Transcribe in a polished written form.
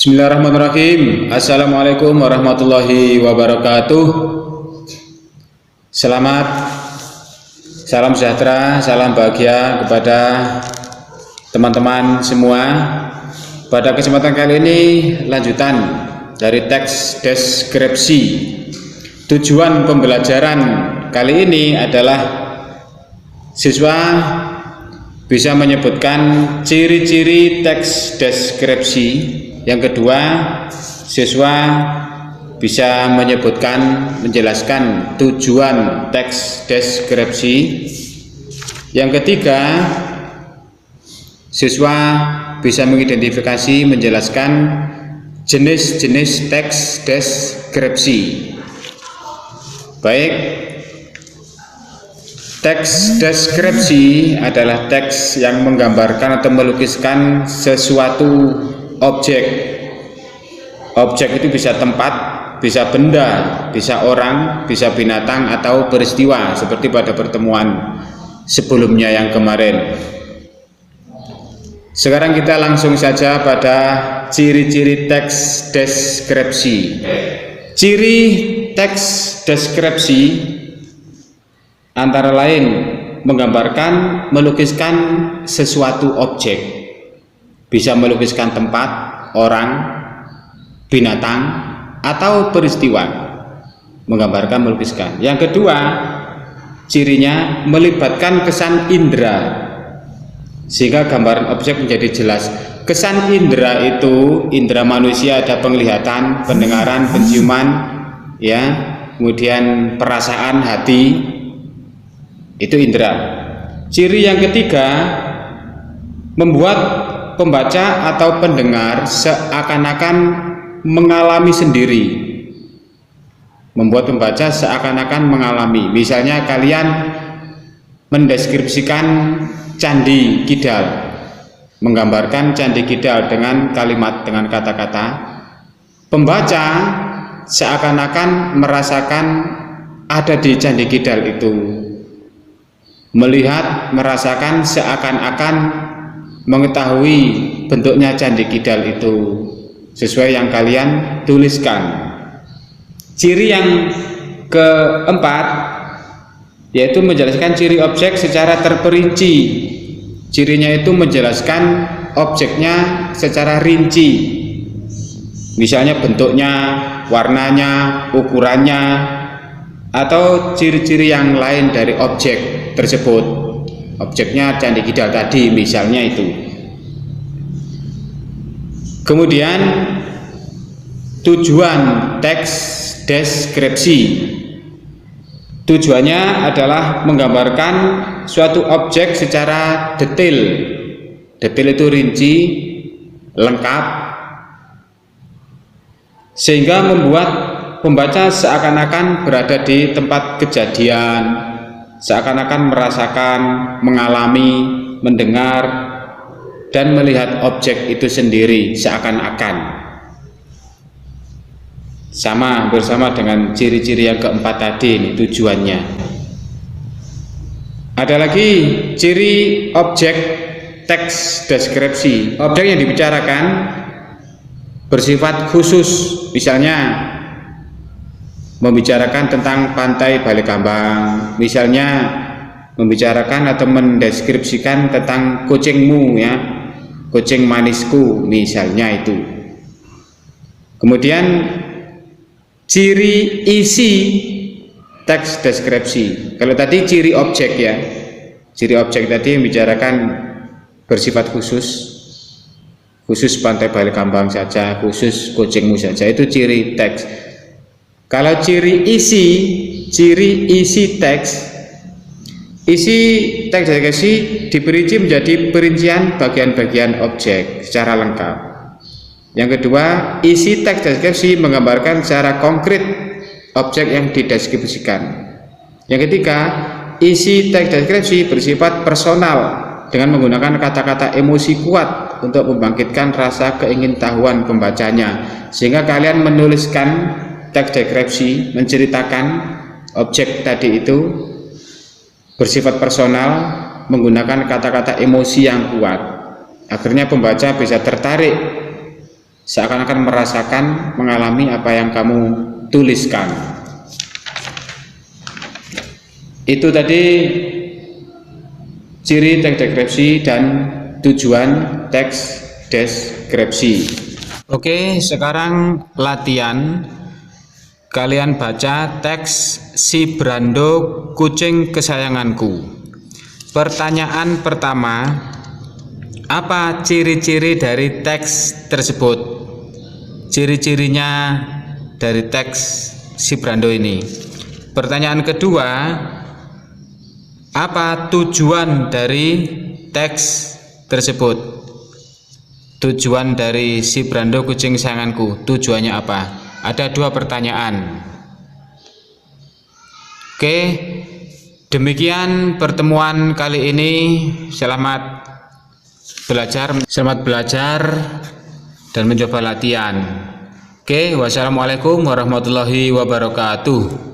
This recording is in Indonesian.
Bismillahirrahmanirrahim. Assalamualaikum warahmatullahi wabarakatuh. Salam sejahtera, salam bahagia kepada teman-teman semua. Pada kesempatan kali ini lanjutan dari teks deskripsi. Tujuan pembelajaran kali ini adalah siswa bisa menyebutkan ciri-ciri teks deskripsi. Yang kedua, siswa bisa menjelaskan tujuan teks deskripsi. Yang ketiga, siswa bisa mengidentifikasi, menjelaskan jenis-jenis teks deskripsi. Baik, teks deskripsi adalah teks yang menggambarkan atau melukiskan sesuatu objek. Objek itu bisa tempat, bisa benda, bisa orang, bisa binatang, atau peristiwa seperti pada pertemuan sebelumnya yang kemarin. Sekarang kita langsung saja pada ciri-ciri teks deskripsi. Ciri teks deskripsi antara lain menggambarkan, melukiskan sesuatu objek. Bisa melukiskan tempat, orang, binatang, atau peristiwa. Menggambarkan, melukiskan. Yang kedua, cirinya melibatkan kesan indera, sehingga gambaran objek menjadi jelas. Kesan indera itu, indera manusia ada penglihatan, pendengaran, penciuman, ya, kemudian perasaan, hati, itu indera. Ciri yang ketiga, membuat pembaca atau pendengar seakan-akan mengalami sendiri. Membuat pembaca seakan-akan mengalami. Misalnya kalian mendeskripsikan Candi Kidal, menggambarkan Candi Kidal dengan kalimat, dengan kata-kata. Pembaca seakan-akan merasakan ada di Candi Kidal itu. Melihat, merasakan, seakan-akan mengetahui bentuknya Candi Kidal itu sesuai yang kalian tuliskan. Ciri yang keempat yaitu menjelaskan ciri objek secara terperinci. Cirinya itu menjelaskan objeknya secara rinci, misalnya bentuknya, warnanya, ukurannya, atau ciri-ciri yang lain dari objek tersebut. Objeknya Candi Kidal tadi misalnya itu. Kemudian tujuan teks deskripsi. Tujuannya adalah menggambarkan suatu objek secara detail. Detail itu rinci, lengkap, sehingga membuat pembaca seakan-akan berada di tempat kejadian, seakan-akan merasakan, mengalami, mendengar, dan melihat objek itu sendiri seakan-akan. Bersama dengan ciri-ciri yang keempat tadi, ini tujuannya. Ada lagi ciri objek teks deskripsi. Objek yang dibicarakan bersifat khusus, misalnya membicarakan tentang pantai Balikambang, misalnya membicarakan atau mendeskripsikan tentang kucingmu, ya, kucing manisku, misalnya itu. Kemudian ciri isi teks deskripsi. Kalau tadi ciri objek, ya, ciri objek tadi membicarakan bersifat khusus pantai Balikambang saja, khusus kucingmu saja, itu ciri teks. Kalau ciri isi teks deskripsi diperinci menjadi perincian bagian-bagian objek secara lengkap. Yang kedua, isi teks deskripsi menggambarkan secara konkret objek yang dideskripsikan. Yang ketiga, isi teks deskripsi bersifat personal dengan menggunakan kata-kata emosi kuat untuk membangkitkan rasa keingintahuan pembacanya, sehingga kalian menuliskan teks deskripsi menceritakan objek tadi itu bersifat personal menggunakan kata-kata emosi yang kuat. Akhirnya pembaca bisa tertarik seakan-akan merasakan, mengalami apa yang kamu tuliskan. Itu tadi ciri teks deskripsi dan tujuan teks deskripsi. Oke, sekarang latihan. Kalian baca teks Si Brando Kucing Kesayanganku. Pertanyaan pertama, apa ciri-ciri dari teks tersebut? Ciri-cirinya dari teks Si Brando ini. Pertanyaan kedua, apa tujuan dari teks tersebut? Tujuan dari Si Brando Kucing Kesayanganku, tujuannya apa? Ada dua pertanyaan. Oke, demikian pertemuan kali ini. Selamat belajar dan mencoba latihan. Oke, wassalamualaikum warahmatullahi wabarakatuh.